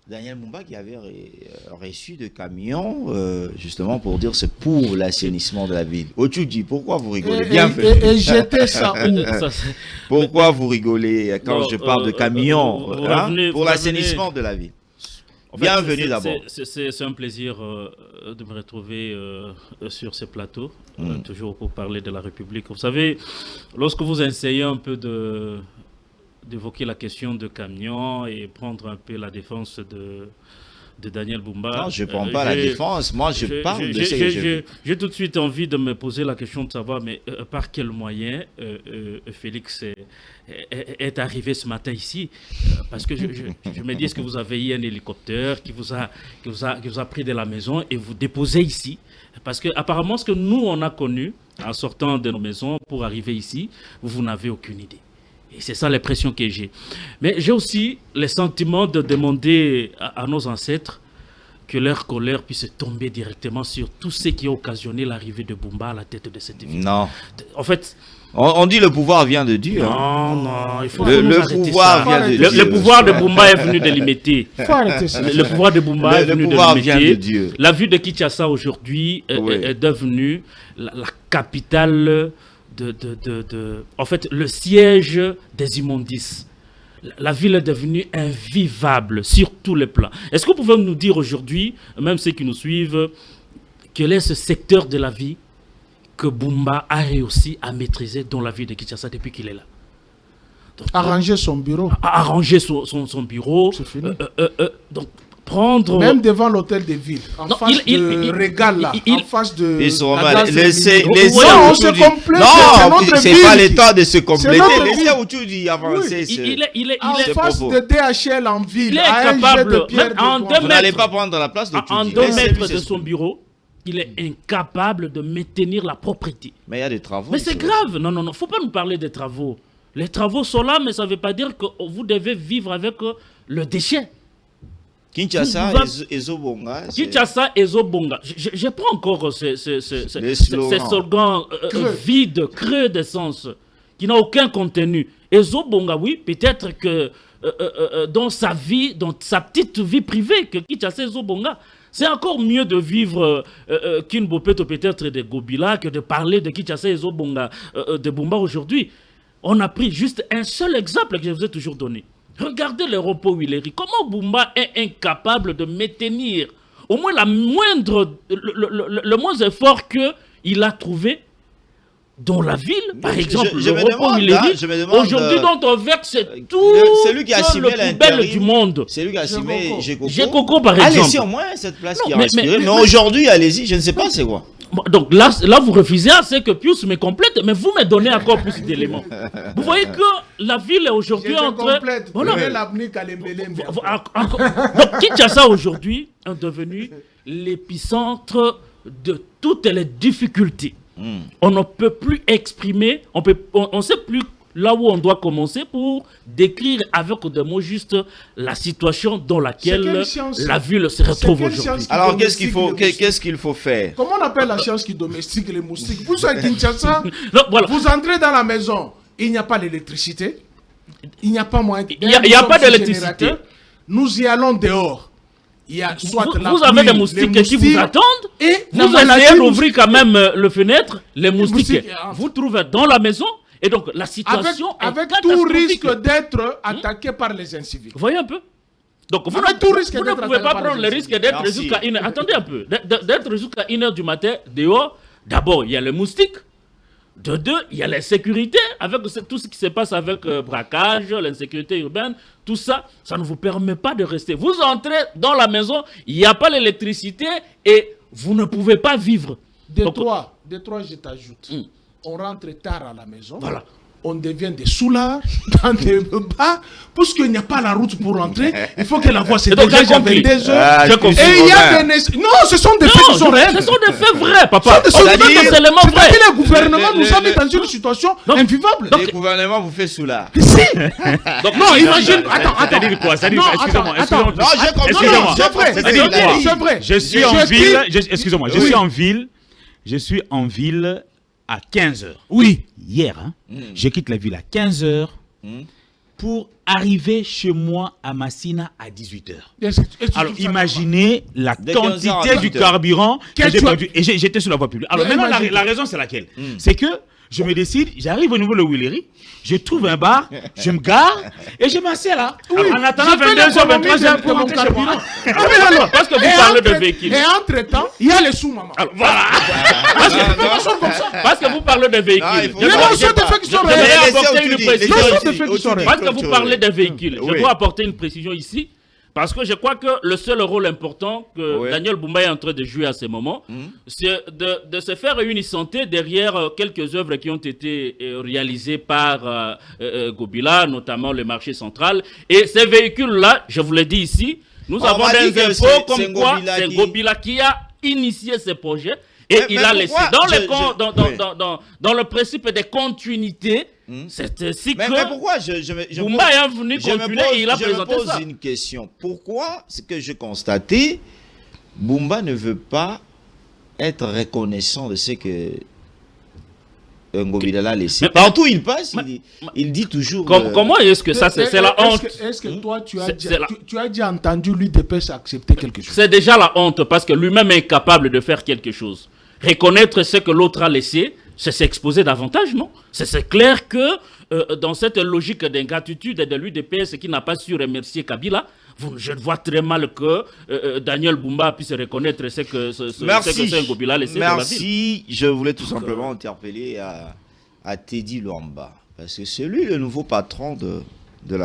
Daniel Bumba qui avait reçu de camions, justement pour dire c'est pour l'assainissement de la ville. Otu dit, pourquoi vous rigolez? Et jeter ça où? Pourquoi vous rigolez quand je parle de camions pour l'assainissement de la ville? Bienvenue d'abord. C'est un plaisir de me retrouver sur ce plateau, toujours pour parler de la République. Vous savez, lorsque vous essayez un peu d'évoquer la question de camions et prendre un peu la défense de Daniel Bumba. Non, je ne prends pas la défense, moi je parle de ce que j'ai tout de suite envie de me poser la question de savoir, mais par quel moyen Félix est arrivé ce matin ici, parce que je me dis, est-ce que vous avez eu un hélicoptère qui vous a pris de la maison et vous déposez ici? Parce que apparemment, ce que nous, on a connu en sortant de nos maisons pour arriver ici, vous n'avez aucune idée. Et c'est ça l'impression que j'ai. Mais j'ai aussi le sentiment de demander à nos ancêtres que leur colère puisse tomber directement sur tout ce qui a occasionné l'arrivée de Bumba à la tête de cette ville. Non. En fait... On dit le pouvoir vient de Dieu. Non, il faut le pouvoir vient de Dieu. Le pouvoir de Bumba est venu de l'imiter. Le pouvoir de Bumba est venu de Dieu. La ville de Kinshasa aujourd'hui est devenue la capitale en fait, le siège des immondices. La ville est devenue invivable sur tous les plans. Est-ce que vous pouvez nous dire aujourd'hui, même ceux qui nous suivent, quel est ce secteur de la vie que Bumba a réussi à maîtriser dans la ville de Kinshasa depuis qu'il est là? Donc, arranger son bureau. Arranger son bureau. C'est fini. Donc, prendre... Même devant l'hôtel de ville, en face de Régal, là, en face de... Ils sont mal. Non, on se complète. Non, c'est pas le temps de se compléter. Laissez Outoudi avancer. En face de DHL en ville. Il est incapable. Vous n'allez pas prendre la place de Outoudi. En 2 mètres de son bureau, il est incapable de maintenir la propriété. Mais il y a des travaux. Mais c'est grave. Non, il ne faut pas nous parler des travaux. Les travaux sont là, mais ça ne veut pas dire que vous devez vivre avec le déchet. Kinshasa et Zobonga. Kinshasa et Zobonga. Je prends encore ces slogans vides, creux d'essence, qui n'ont aucun contenu. Et Zobonga, oui, peut-être que dans sa vie, dans sa petite vie privée, que Kinshasa et Zobonga, c'est encore mieux de vivre Kinbopeto peut-être de Gobila que de parler de Kinshasa et Zobonga de Bumba aujourd'hui. On a pris juste un seul exemple que je vous ai toujours donné. Regardez le repos Willery. Comment Bumba est incapable de maintenir au moins le moins effort qu'il a trouvé dans la ville, par exemple, le repos Willery. Aujourd'hui, dont on verse tout le poubelle du monde. C'est lui qui a assumé Gekoko, par exemple. Allez-y, au moins cette place qui a respiré. Mais aujourd'hui, allez-y, je ne sais pas c'est quoi. Donc là, vous refusez, c'est que Pius me complète, mais vous me donnez encore plus d'éléments. Vous voyez que la ville est aujourd'hui en train... Donc Kinshasa aujourd'hui est devenu l'épicentre de toutes les difficultés. On ne peut plus exprimer, on ne sait plus là où on doit commencer pour décrire avec des mots justes la situation dans laquelle la ville se retrouve aujourd'hui. Alors qu'est-ce qu'il faut faire? Comment on appelle la science qui domestique les moustiques? Vous êtes à Kinshasa, vous entrez dans la maison, il n'y a pas d'électricité, il n'y a pas moyen. Il n'y a pas d'électricité. Nous y allons dehors. Il y a soit vous avez des moustiques qui vous attendent et vous essayez d'ouvrir quand même le fenêtre, les moustiques vous trouvez dans la maison. Et donc, la situation avec tout risque d'être attaqué par les incivils. Vous voyez un peu? Donc, vous ne pouvez pas prendre le risque d'être jusqu'à 1h. Attendez un peu. D'être jusqu'à 1h du matin dehors. D'abord, il y a les moustiques. De deux, il y a l'insécurité. Avec tout ce qui se passe avec braquage, l'insécurité urbaine, tout ça, ça ne vous permet pas de rester. Vous entrez dans la maison, il n'y a pas l'électricité et vous ne pouvez pas vivre. De trois, je t'ajoute. On rentre tard à la maison. Voilà. On devient des soulards dans des bas. Puisqu'il n'y a pas la route pour rentrer, il faut que la voie se dégage avec des heures. Et il y a des... Non, ce sont des faits qui sont réels. Ce sont des faits vrais, papa. C'est-à-dire que le gouvernement nous a mis dans une situation invivable. Le gouvernement vous fait soulard. Si. Non, imagine... Attends. Ça dit quoi? Excusez-moi. Non, c'est vrai. Je suis en ville... Excusez-moi, je suis en ville... à 15h. Oui. Hier, je quitte la ville à 15h pour arriver chez moi à Massina à 18h. Alors, Alors, imaginez la De 15 heures à quantité du 18 heures. carburant que j'ai perdu. Et j'étais sur la voie publique. Alors, Mais maintenant, imagine. la raison, c'est laquelle? C'est que je me décide, j'arrive au niveau de Willery, je trouve un bar, je me gare et je m'assieds là. En attendant 22h, 23h pour rentrer chez moi. Parce que vous parlez de véhicules. Et entre-temps, il y a les sous-mamans. Voilà. Parce que vous parlez de Ah, il véhicules. faut Je Mais pas- dois- non, c'est des faits qui sont je réels. voudrais Laissez apporter une Otudi, précision laissez ici. des faits qui sont réels. Parce que vous parlez de véhicules, je Oui. dois apporter une précision ici. Parce que je crois que le seul rôle important que Oui. Daniel Boumba est en train de jouer à ce moment, c'est de se faire une santé derrière quelques œuvres qui ont été réalisées par Gobila, notamment le marché central. Et ces véhicules-là, je vous l'ai dit ici, nous On avons m'a dit des que infos c'est comme quoi Gobila c'est qui- Gobila qui a initié ce projet. Et Mais il a laissé pourquoi dans le principe des continuités, c'est ainsi Mais que pourquoi je Boumba est venu continuer et il a je me présenté pose ça. une question. Pourquoi, ce que je constatais, Boumba ne veut pas être reconnaissant de ce que Ngobila a laissé? Mais- Partout où il passe, il dit toujours... Comment est-ce que ça, c'est la honte? Est-ce que toi, tu as, C'est la- tu as déjà entendu l'UDPS accepter quelque chose? C'est déjà la honte parce que lui-même est incapable de faire quelque chose. Reconnaître ce que l'autre a laissé, c'est s'exposer davantage, non? C'est clair que dans cette logique d'ingratitude de l'UDPS qui n'a pas su remercier Kabila, je vois très mal que Daniel Boumba puisse reconnaître ce que Ngobila a laissé dans la ville. Merci. Je voulais tout simplement interpeller à Teddy Luamba. Parce que c'est lui le nouveau patron